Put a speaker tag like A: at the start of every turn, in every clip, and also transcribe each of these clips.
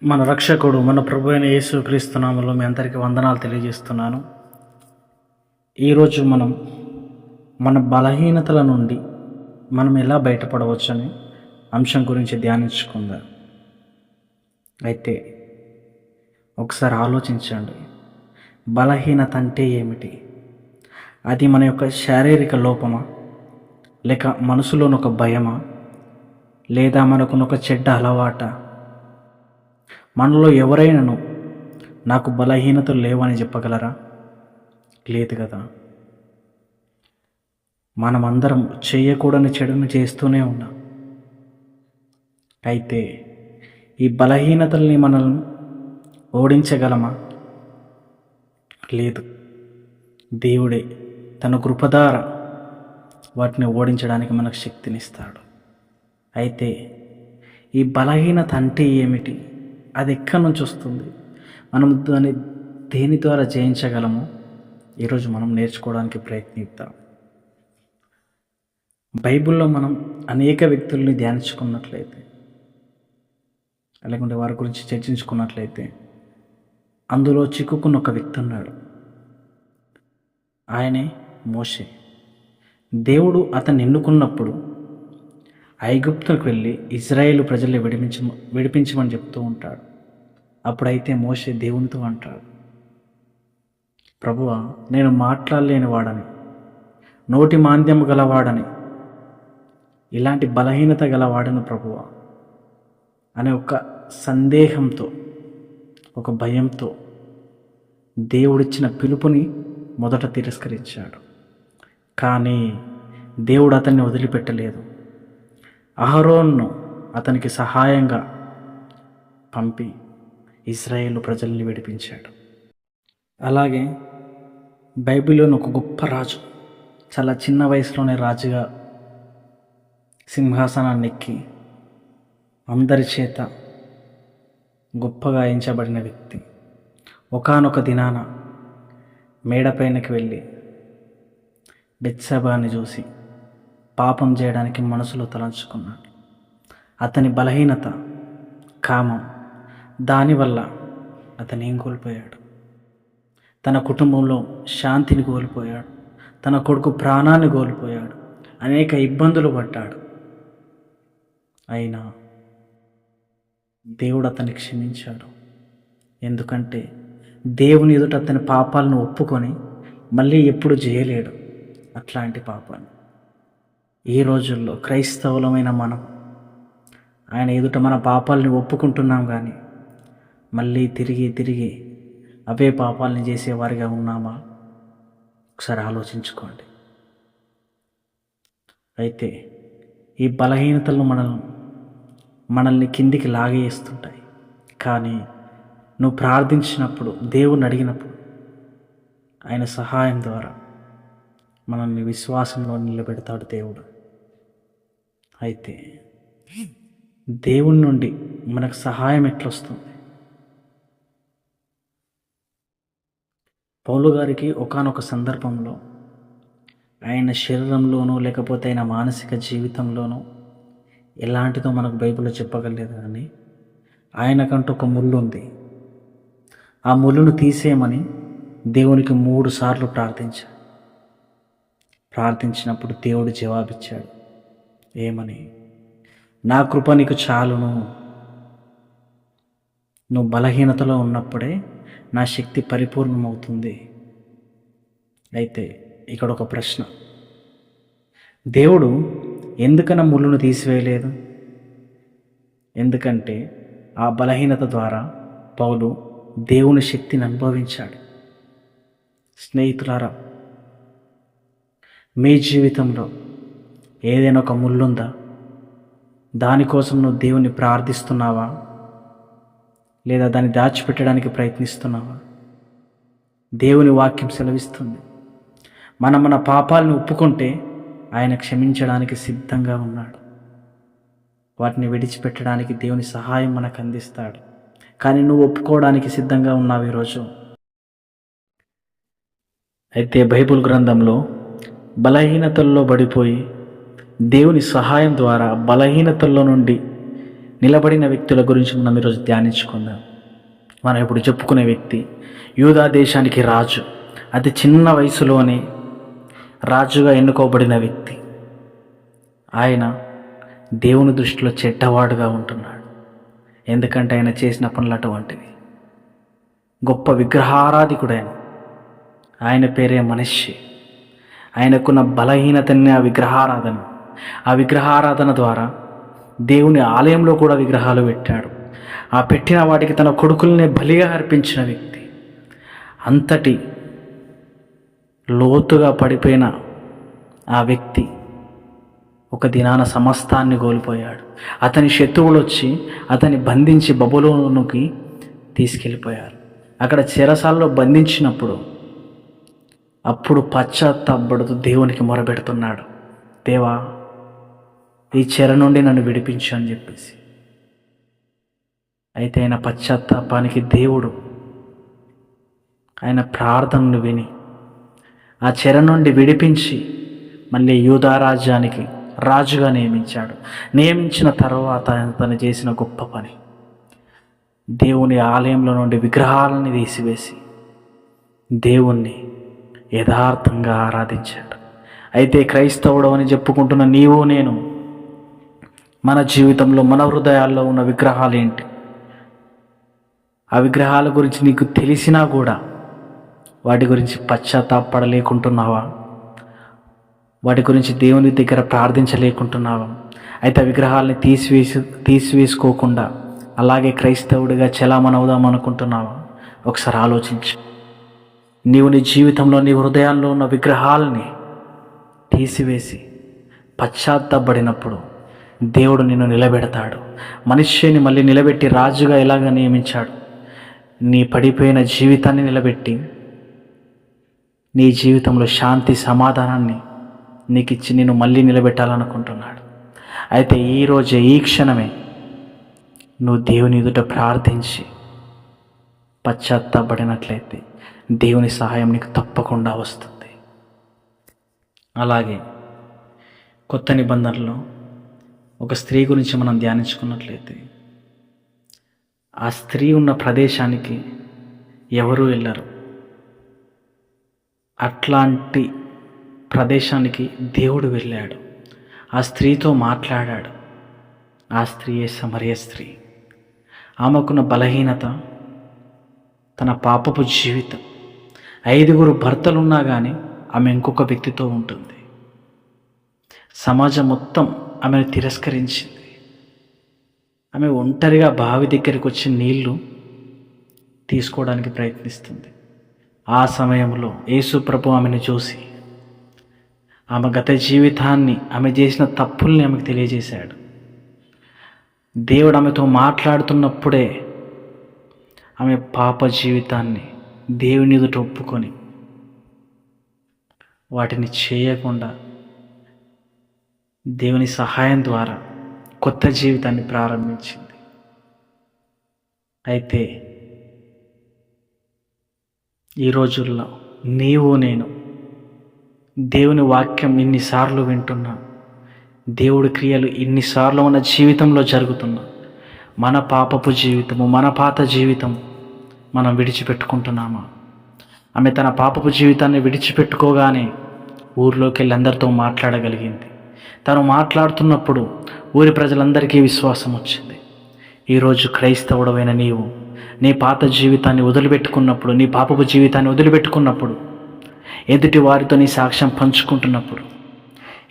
A: మన రక్షకుడు మన ప్రభు అయిన యేసుక్రీస్తు నామములో మీ అందరికీ వందనాలు తెలియజేస్తున్నాను. ఈరోజు మనం మన బలహీనతల నుండి మనం ఎలా బయటపడవచ్చని అంశం గురించి ధ్యానించుకుందాం. అయితే ఒకసారి ఆలోచించండి, బలహీనత అంటే ఏమిటి? అది మన యొక్క శారీరక లోపమా, లేక మనసులోని ఒక భయమా, లేదా మనకున్న ఒక చెడ్డ అలవాట? మనలో ఎవరైనాను నాకు బలహీనతలు లేవని చెప్పగలరా? లేదు కదా. మనమందరం చేయకూడని చెడును చేస్తూనే ఉన్నాం. అయితే ఈ బలహీనతల్ని మనల్ని ఓడించగలమా? లేదు. దేవుడే తన కృపధార వాటిని ఓడించడానికి మనకు శక్తినిస్తాడు. అయితే ఈ బలహీనత అంటే ఏమిటి? అది ఎక్కడి నుంచి వస్తుంది? మనం దాన్ని దేని ద్వారా జయించగలము? ఈరోజు మనం నేర్చుకోవడానికి ప్రయత్నిద్దాం. బైబిల్లో మనం అనేక వ్యక్తుల్ని ధ్యానించుకున్నట్లయితే, లేకుంటే వారి గురించి చర్చించుకున్నట్లయితే, అందులో చిక్కుకున్న ఒక వ్యక్తి ఉన్నాడు. ఆయనే మోషే. దేవుడు అతన్ని ఎన్నుకున్నప్పుడు ఐగుప్తుకు వెళ్ళి ఇజ్రాయేలు ప్రజల్ని విడిపించమని చెప్తూ ఉంటాడు. అప్పుడైతే మోషే దేవునితో అంటాడు, ప్రభువా, నేను మాట్లాడలేని వాడని, నోటి మాంద్యము గలవాడని, ఇలాంటి బలహీనత గలవాడని ప్రభువా అనే ఒక సందేహంతో, ఒక భయంతో దేవుడిచ్చిన పిలుపుని మొదట తిరస్కరించాడు. కానీ దేవుడు అతన్ని వదిలిపెట్టలేదు. అహరోన్ను అతనికి సహాయంగా పంపి ఇశ్రాయేలు ప్రజల్ని విడిపించాడు. అలాగే బైబిల్లోని ఒక గొప్ప రాజు, చాలా చిన్న వయసులోనే రాజుగా సింహాసనాన్ని ఎక్కి అందరి చేత గొప్పగా ఎంచబడిన వ్యక్తి, ఒకానొక దినాన మేడపైనకి వెళ్ళి బెత్షెబాని చూసి పాపం చేయడానికి మనసులో తలంచుకున్నాడు. అతని బలహీనత కామం. దానివల్ల అతను ఏం కోల్పోయాడు? తన కుటుంబంలో శాంతిని కోల్పోయాడు, తన కొడుకు ప్రాణాన్ని కోల్పోయాడు, అనేక ఇబ్బందులు పడ్డాడు. అయినా దేవుడు అతన్ని క్షమించాడు. ఎందుకంటే దేవుని ఎదుట అతని పాపాలను ఒప్పుకొని మళ్ళీ ఎప్పుడు చేయలేడు అట్లాంటి పాపాన్ని. ఈ రోజుల్లో క్రైస్తవులమైన మనం ఆయన ఎదుట మన పాపాలని ఒప్పుకుంటున్నాం, కానీ మళ్ళీ తిరిగి అవే పాపాలని చేసేవారిగా ఉన్నామా? ఒకసారి ఆలోచించుకోండి. అయితే ఈ బలహీనతలు మనల్ని కిందికి లాగేస్తుంటాయి. కానీ నువ్వు ప్రార్థించినప్పుడు, దేవుని అడిగినప్పుడు ఆయన సహాయం ద్వారా మనల్ని విశ్వాసంలో నిలబెడతాడు దేవుడు. అయితే దేవుని నుండి మనకు సహాయం ఎట్లొస్తుంది? పౌలు గారికి ఒకానొక సందర్భంలో ఆయన శరీరంలోనూ లేకపోతే ఆయన మానసిక జీవితంలోనూ ఎలాంటిదో మనకు బైబిల్లో చెప్పగలేదు, కానీ ఆయనకంటూ ఒక ముళ్ళు ఉంది. ఆ ముళ్ళును తీసేయమని దేవునికి 3 సార్లు ప్రార్థించినప్పుడు దేవుడు జవాబిచ్చాడు. ఏమని? నా కృప నీకు చాలును, నువ్వు బలహీనతలో ఉన్నప్పుడే నా శక్తి పరిపూర్ణమవుతుంది. అయితే ఇక్కడ ఒక ప్రశ్న, దేవుడు ఎందుకన్నా ముళ్ళును తీసివేయలేదు? ఎందుకంటే ఆ బలహీనత ద్వారా పౌలు దేవుని శక్తిని అనుభవించాడు. స్నేహితులారా, మీ జీవితంలో ఏదైనా ఒక ముళ్ళుందా? దానికోసం నువ్వు దేవుని ప్రార్థిస్తున్నావా? లేదా దాన్ని దాచిపెట్టడానికి ప్రయత్నిస్తున్నావా? దేవుని వాక్యం సెలవిస్తుంది, మన పాపాలను ఒప్పుకుంటే ఆయన క్షమించడానికి సిద్ధంగా ఉన్నాడు. వాటిని విడిచిపెట్టడానికి దేవుని సహాయం మనకు అందిస్తాడు. కానీ నువ్వు ఒప్పుకోవడానికి సిద్ధంగా ఉన్నావు ఈరోజు. అయితే బైబిల్ గ్రంథంలో బలహీనతల్లో పడిపోయి దేవుని సహాయం ద్వారా బలహీనతల్లో నుండి నిలబడిన వ్యక్తుల గురించి మనం ఈరోజు ధ్యానించుకుందాం. మనం ఇప్పుడు చెప్పుకునే వ్యక్తి యూదా దేశానికి రాజు. అతి చిన్న వయసులోనే రాజుగా ఎన్నుకోబడిన వ్యక్తి. ఆయన దేవుని దృష్టిలో చెడ్డవాడుగా ఉంటున్నాడు. ఎందుకంటే ఆయన చేసిన పనులు అటువంటివి. గొప్ప విగ్రహారాధికుడైన ఆయన పేరే మనష్షే. ఆయనకున్న బలహీనతనే ఆ విగ్రహారాధన ద్వారా దేవుని ఆలయంలో కూడా విగ్రహాలు పెట్టాడు. ఆ పెట్టిన వాటికి తన కొడుకుల్నే బలిగా అర్పించిన వ్యక్తి. అంతటి లోతుగా పడిపోయిన ఆ వ్యక్తి ఒక దినాన సమస్తాన్ని కోల్పోయాడు. అతని శత్రువులు వచ్చి అతన్ని బంధించి బబులోనుకి తీసుకెళ్ళిపోయారు. అక్కడ చెరసాలలో బంధించినప్పుడు అప్పుడు పశ్చాత్తాపడుతూ దేవునికి మొరపెడుతున్నాడు, దేవా, ఈ చెర నుండి నన్ను విడిపించు అని చెప్పేసి. అయితే ఆయన పశ్చాత్తాపానికి దేవుడు ఆయన ప్రార్థనను విని ఆ చెర నుండి విడిపించి మళ్ళీ యూదా రాజ్యానికి రాజుగా నియమించిన తర్వాత తను చేసిన గొప్ప పని దేవుని ఆలయంలో నుండి విగ్రహాలని తీసివేసి దేవుణ్ణి యథార్థంగా ఆరాధించాడు. అయితే క్రైస్తవుడు అని చెప్పుకుంటున్న నీవు నేను మన జీవితంలో మన హృదయాల్లో ఉన్న విగ్రహాలు ఏంటి? ఆ విగ్రహాల గురించి నీకు తెలిసినా కూడా వాటి గురించి పశ్చాత్తాపడలేకుంటున్నావా? వాటి గురించి దేవుని దగ్గర ప్రార్థించలేకుంటున్నావా? అయితే ఆ విగ్రహాలని తీసివేసుకోకుండా అలాగే క్రైస్తవుడిగా చలామణవుదాం అనుకుంటున్నావా? ఒకసారి ఆలోచించు. నీవు నీ జీవితంలో నీ హృదయాల్లో ఉన్న విగ్రహాలని తీసివేసి పశ్చాత్తాపడినప్పుడు దేవుడు నిన్ను నిలబెడతాడు. మనిషిని మళ్ళీ నిలబెట్టి రాజుగా ఎలాగ నియమించాడు, నీ పడిపోయిన జీవితాన్ని నిలబెట్టి నీ జీవితంలో శాంతి సమాధానాన్ని నీకు ఇచ్చి నిన్ను మళ్ళీ నిలబెట్టాలనుకుంటున్నాడు. అయితే ఈరోజే ఈ క్షణమే నువ్వు దేవుని ఎదుట ప్రార్థించి పశ్చాత్తాపడినట్లయితే దేవుని సహాయం నీకు తప్పకుండా వస్తుంది. అలాగే కొత్త నిబంధనలో ఒక స్త్రీ గురించి మనం ధ్యానించుకున్నట్లయితే ఆ స్త్రీ ఉన్న ప్రదేశానికి ఎవరూ వెళ్ళరు. అట్లాంటి ప్రదేశానికి దేవుడు వెళ్ళాడు. ఆ స్త్రీతో మాట్లాడాడు. ఆ స్త్రీయే సమరయ స్త్రీ. ఆమెకున్న బలహీనత, తన పాపపు జీవితం. 5 భర్తలున్నా కానీ ఆమె ఇంకొక వ్యక్తితో ఉంటుంది. సమాజం మొత్తం ఆమెను తిరస్కరించింది. ఆమె ఒంటరిగా బావి దగ్గరికి వచ్చి నీళ్లు తీసుకోవడానికి ప్రయత్నిస్తుంది. ఆ సమయంలో యేసు ప్రభు ఆమెను చూసి ఆమె గత జీవితాన్ని, ఆమె చేసిన తప్పుల్ని ఆమెకు తెలియజేశాడు. దేవుడు ఆమెతో మాట్లాడుతున్నప్పుడే ఆమె పాప జీవితాన్ని దేవుని ఎదుట ఒప్పుకొని వాటిని చేయకుండా దేవుని సహాయం ద్వారా కొత్త జీవితాన్ని ప్రారంభించింది. అయితే ఈ రోజుల్లో నీవు నేను దేవుని వాక్యం ఇన్నిసార్లు వింటున్నా, దేవుడి క్రియలు ఇన్నిసార్లు మన జీవితంలో జరుగుతున్నా, మన పాపపు జీవితము, మన పాత జీవితం మనం విడిచిపెట్టుకుంటున్నామా? ఆమె తన పాపపు జీవితాన్ని విడిచిపెట్టుకోగానే ఊర్లోకి వెళ్ళి అందరితో మాట్లాడగలిగింది. తను మాట్లాడుతున్నప్పుడు ఊరి ప్రజలందరికీ విశ్వాసం వచ్చింది. ఈరోజు క్రైస్తవుడమైన నీవు నీ పాత జీవితాన్ని వదిలిపెట్టుకున్నప్పుడు, నీ పాపపు జీవితాన్ని వదిలిపెట్టుకున్నప్పుడు, ఎదుటి వారితో నీ సాక్ష్యం పంచుకుంటున్నప్పుడు,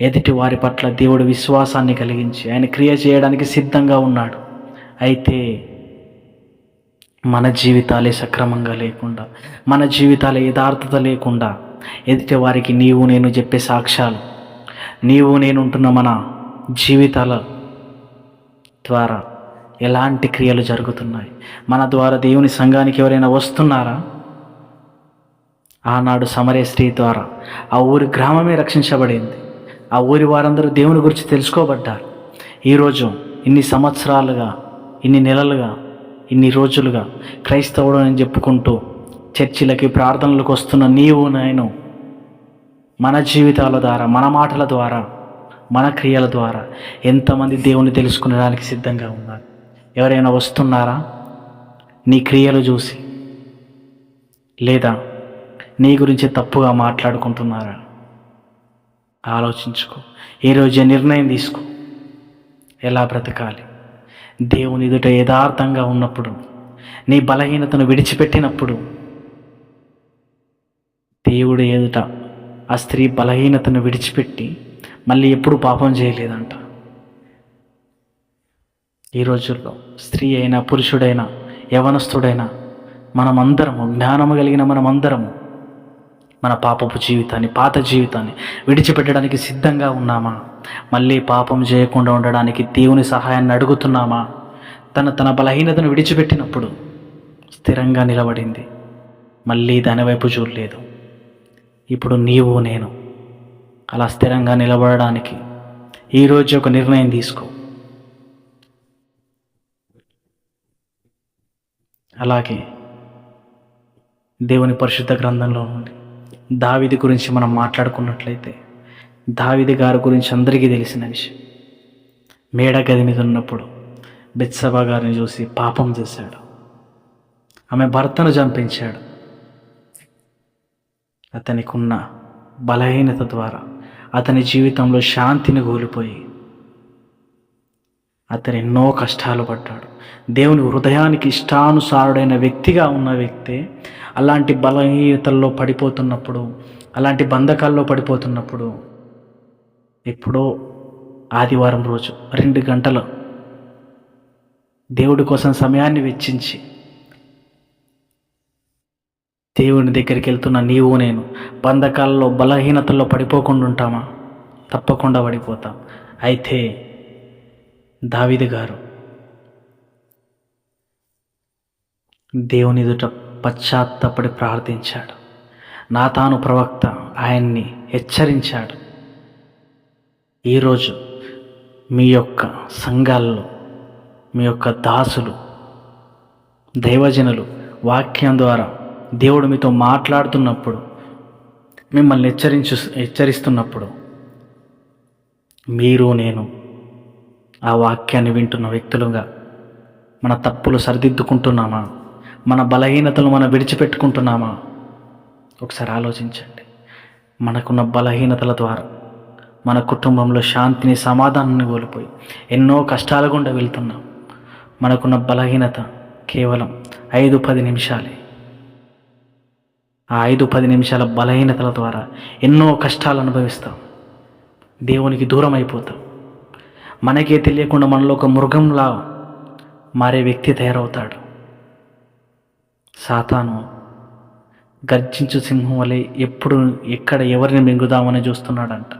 A: ఎదుటి వారి పట్ల దేవుడు విశ్వాసాన్ని కలిగించి ఆయన క్రియ చేయడానికి సిద్ధంగా ఉన్నాడు. అయితే మన జీవితాలే సక్రమంగా లేకుండా, మన జీవితాల యథార్థత లేకుండా ఎదుటి వారికి నీవు నేను చెప్పే సాక్ష్యాలు, నీవు నేను ఉంటున్న మన జీవితాల ద్వారా ఎలాంటి క్రియలు జరుగుతున్నాయి? మన ద్వారా దేవుని సంఘానికి ఎవరైనా వస్తున్నారా? ఆనాడు సమరయ స్త్రీ ద్వారా ఆ ఊరి గ్రామమే రక్షించబడింది. ఆ ఊరి వారందరూ దేవుని గురించి తెలుసుకోబడ్డారు. ఈరోజు ఇన్ని సంవత్సరాలుగా, ఇన్ని నెలలుగా, ఇన్ని రోజులుగా క్రైస్తవుడు అని చెప్పుకుంటూ చర్చిలకి, ప్రార్థనలకు వస్తున్న నీవు నేను మన జీవితాల ద్వారా, మన మాటల ద్వారా, మన క్రియల ద్వారా ఎంతమంది దేవుని తెలుసుకునేదానికి సిద్ధంగా ఉన్నారు? ఎవరైనా వస్తున్నారా నీ క్రియలు చూసి, లేదా నీ గురించి తప్పుగా మాట్లాడుకుంటున్నారా? ఆలోచించుకో. ఈరోజే నిర్ణయం తీసుకో, ఎలా బ్రతకాలి. దేవుని ఎదుట యథార్థంగా ఉన్నప్పుడు, నీ బలహీనతను విడిచిపెట్టినప్పుడు, దేవుడి ఎదుట ఆ స్త్రీ బలహీనతను విడిచిపెట్టి మళ్ళీ ఎప్పుడు పాపం చేయలేదంట. ఈ రోజుల్లో స్త్రీ అయినా పురుషుడైనా యవనస్తుడైనా మనమందరము, జ్ఞానము కలిగిన మనమందరము మన పాపపు జీవితాన్ని, పాత జీవితాన్ని విడిచిపెట్టడానికి సిద్ధంగా ఉన్నామా? మళ్ళీ పాపం చేయకుండా ఉండడానికి దేవుని సహాయాన్ని అడుగుతున్నామా? తన బలహీనతను విడిచిపెట్టినప్పుడు స్థిరంగా నిలబడింది, మళ్ళీ దాని వైపు చూడలేదు. ఇప్పుడు నీవు నేను అలా స్థిరంగా నిలబడడానికి ఈరోజు ఒక నిర్ణయం తీసుకో. అలాగే దేవుని పరిశుద్ధ గ్రంథంలో నుండి దావీదు గురించి మనం మాట్లాడుకున్నట్లయితే, దావీదు గారి గురించి అందరికీ తెలిసిన విషయం. మేడ గది మీద ఉన్నప్పుడు బెత్షెబా గారిని చూసి పాపం చేశాడు. ఆమె భర్తను చంపించాడు. అతనికి ఉన్న బలహీనత ద్వారా అతని జీవితంలో శాంతిని కోల్పోయి అతను ఎన్నో కష్టాలు పడ్డాడు. దేవుని హృదయానికి ఇష్టానుసారుడైన వ్యక్తిగా ఉన్న వ్యక్తే అలాంటి బలహీనతల్లో పడిపోతున్నప్పుడు, అలాంటి బంధకాల్లో పడిపోతున్నప్పుడు, ఎప్పుడో ఆదివారం రోజు 2 గంటలు దేవుడి కోసం సమయాన్ని వెచ్చించి దేవుని దగ్గరికి వెళ్తున్న నీవు నేను బంధకాల్లో, బలహీనతల్లో పడిపోకుండా ఉంటామా? తప్పకుండా పడిపోతాం. అయితే దావీదు గారు దేవుని ఎదుట పశ్చాత్తాపడి ప్రార్థించాడు. నాతాను ప్రవక్త ఆయన్ని హెచ్చరించాడు. ఈరోజు మీ యొక్క సంఘాల్లో మీ యొక్క దాసులు, దైవజనులు వాక్యం ద్వారా దేవుడు మీతో మాట్లాడుతున్నప్పుడు, మిమ్మల్ని హెచ్చరిస్తున్నప్పుడు మీరు నేను ఆ వాక్యాన్ని వింటున్న వ్యక్తులుగా మన తప్పులు సరిదిద్దుకుంటున్నామా? మన బలహీనతలు మనం విడిచిపెట్టుకుంటున్నామా? ఒకసారి ఆలోచించండి. మనకున్న బలహీనతల ద్వారా మన కుటుంబంలో శాంతిని, సమాధానాన్ని కోల్పోయి ఎన్నో కష్టాల గుండా వెళ్తున్నాం. మనకున్న బలహీనత కేవలం 5-10 నిమిషాలే. ఆ 5-10 నిమిషాల బలహీనతల ద్వారా ఎన్నో కష్టాలు అనుభవిస్తాం, దేవునికి దూరం అయిపోతాం. మనకే తెలియకుండా మనలో ఒక మృగంలా మారే వ్యక్తి తయారవుతాడు. సాతాను గర్జించు సింహం వలె ఎప్పుడు ఎక్కడ ఎవరిని మింగుదామని చూస్తున్నాడంట.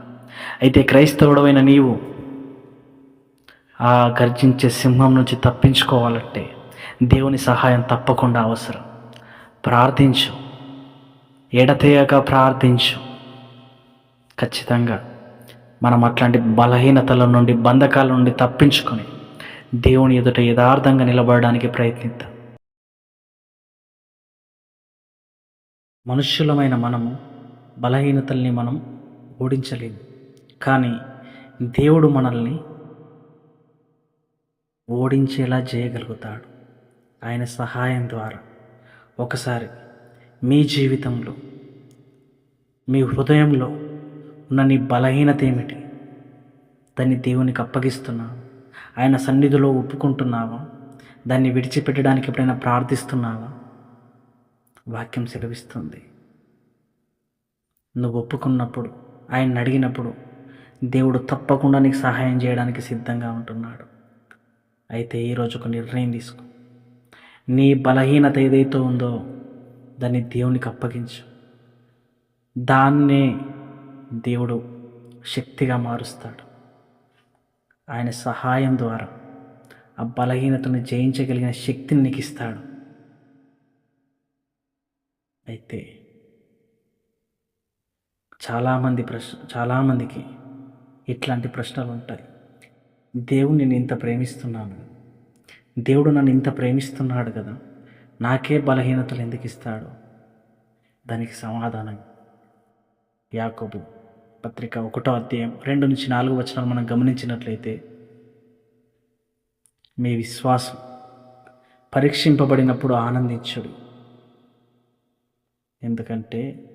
A: అయితే క్రైస్తవుడమైన నీవు ఆ గర్జించే సింహం నుంచి తప్పించుకోవాలంటే దేవుని సహాయం తప్పకుండా అవసరం. ప్రార్థించు, ఎడతెగక ప్రార్థించు. ఖచ్చితంగా మనం అట్లాంటి బలహీనతల నుండి, బంధకాల నుండి తప్పించుకొని దేవుని ఎదుట యథార్థంగా నిలబడడానికి ప్రయత్నిద్దాం. మనుష్యులమైన మనము బలహీనతల్ని మనం ఓడించలేము, కానీ దేవుడు మనల్ని ఓడించేలా చేయగలుగుతాడు ఆయన సహాయం ద్వారా. ఒకసారి మీ జీవితంలో, మీ హృదయంలో ఉన్న నీ బలహీనత ఏమిటి? దాన్ని దేవునికి అప్పగిస్తున్నావా? ఆయన సన్నిధిలో ఒప్పుకుంటున్నావా? దాన్ని విడిచిపెట్టడానికి ఎప్పుడైనా ప్రార్థిస్తున్నావా? వాక్యం సెలవిస్తుంది, నువ్వు ఒప్పుకున్నప్పుడు, ఆయన్ని అడిగినప్పుడు దేవుడు తప్పకుండా నీకు సహాయం చేయడానికి సిద్ధంగా ఉంటున్నాడు. అయితే ఈరోజు ఒక నిర్ణయం తీసుకో. నీ బలహీనత ఏదైతే ఉందో దాన్ని దేవునికి అప్పగించు. దాన్నే దేవుడు శక్తిగా మారుస్తాడు. ఆయన సహాయం ద్వారా ఆ బలహీనతను జయించగలిగిన శక్తిని నీకు ఇస్తాడు. అయితే చాలామందికి ఇట్లాంటి ప్రశ్నలు ఉంటాయి. దేవుడు నేను ఇంత ప్రేమిస్తున్నాను, దేవుడు నన్ను ఇంత ప్రేమిస్తున్నాడు కదా, నాకే బలహీనతలు ఎందుకు ఇస్తాడు? దానికి సమాధానం యాకోబు పత్రిక 1వ అధ్యాయం 2-4 వచనాలు మనం గమనించినట్లయితే, మీ విశ్వాసం పరీక్షింపబడినప్పుడు ఆనందించుడి. ఎందుకంటే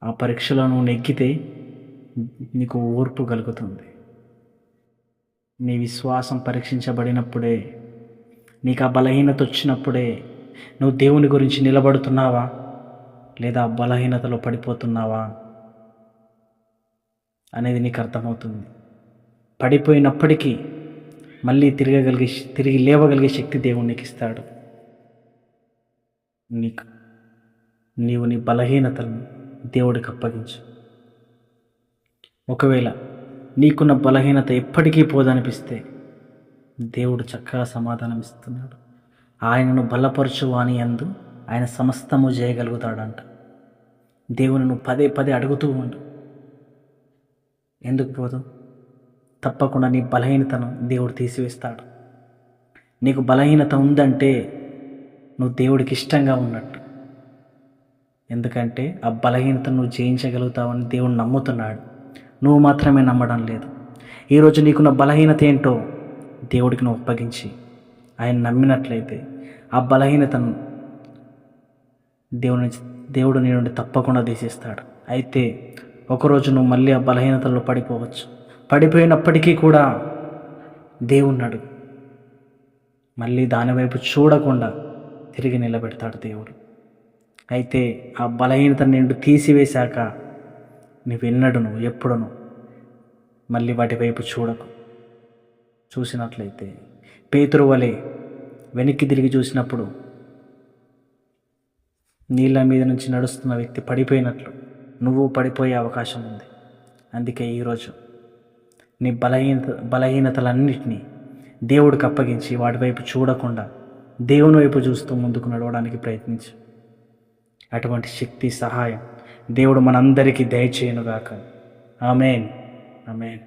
A: ఆ పరీక్షలో నువ్వు నెగ్గితే నీకు ఓర్పు కలుగుతుంది. నీ విశ్వాసం పరీక్షించబడినప్పుడే, నీకు ఆ బలహీనత వచ్చినప్పుడే నువ్వు దేవుని గురించి నిలబడుతున్నావా లేదా బలహీనతలో పడిపోతున్నావా అనేది నీకు అర్థమవుతుంది. పడిపోయినప్పటికీ మళ్ళీ తిరిగి లేవగలిగే శక్తి దేవుడు నీకు ఇస్తాడు. నీవు నీ బలహీనతలను దేవుడికి అప్పగించు. ఒకవేళ నీకున్న బలహీనత ఎప్పటికీ పోదనిపిస్తే దేవుడు చక్కగా సమాధానం ఇస్తున్నాడు. ఆయనను బలపరచువాని యందు ఆయన సమస్తము చేయగలుగుతాడంట. దేవుని నువ్వు పదే పదే అడుగుతూ ఉండు. ఎందుకు పోదు? తప్పకుండా నీ బలహీనతను దేవుడు తీసివేస్తాడు. నీకు బలహీనత ఉందంటే నువ్వు దేవుడికి ఇష్టంగా ఉన్నట్టు. ఎందుకంటే ఆ బలహీనతను నువ్వు జయించగలుగుతావని దేవుడు నమ్ముతున్నాడు. నువ్వు మాత్రమే నమ్మడం లేదు. ఈరోజు నీకున్న బలహీనత ఏంటో దేవుడికి నువ్వు అప్పగించి ఆయన నమ్మినట్లయితే ఆ బలహీనతను దేవుడు నీ నుండి తప్పకుండా తీసేస్తాడు. అయితే ఒకరోజు నువ్వు మళ్ళీ ఆ బలహీనతల్లో పడిపోవచ్చు. పడిపోయినప్పటికీ కూడా దేవుణ్ణి మళ్ళీ దానివైపు చూడకుండా తిరిగి నిలబెడతాడు దేవుడు. అయితే ఆ బలహీనతను నిండు తీసివేశాక నువ్వు ఎప్పుడును మళ్ళీ వాటి వైపు చూడకు. చూసినట్లయితే పేతురు వలె వెనక్కి తిరిగి చూసినప్పుడు నీళ్ళ మీద నుంచి నడుస్తున్న వ్యక్తి పడిపోయినట్లు నువ్వు పడిపోయే అవకాశం ఉంది. అందుకే ఈరోజు నీ బలహీనతలన్నిటినీ దేవుడికి అప్పగించి వాటి వైపు చూడకుండా దేవుని వైపు చూస్తూ ముందుకు నడవడానికి ప్రయత్నించు. అటువంటి శక్తి, సహాయం దేవుడు మనందరికీ దయచేయునుగాక. ఆమేన్. ఆమేన్.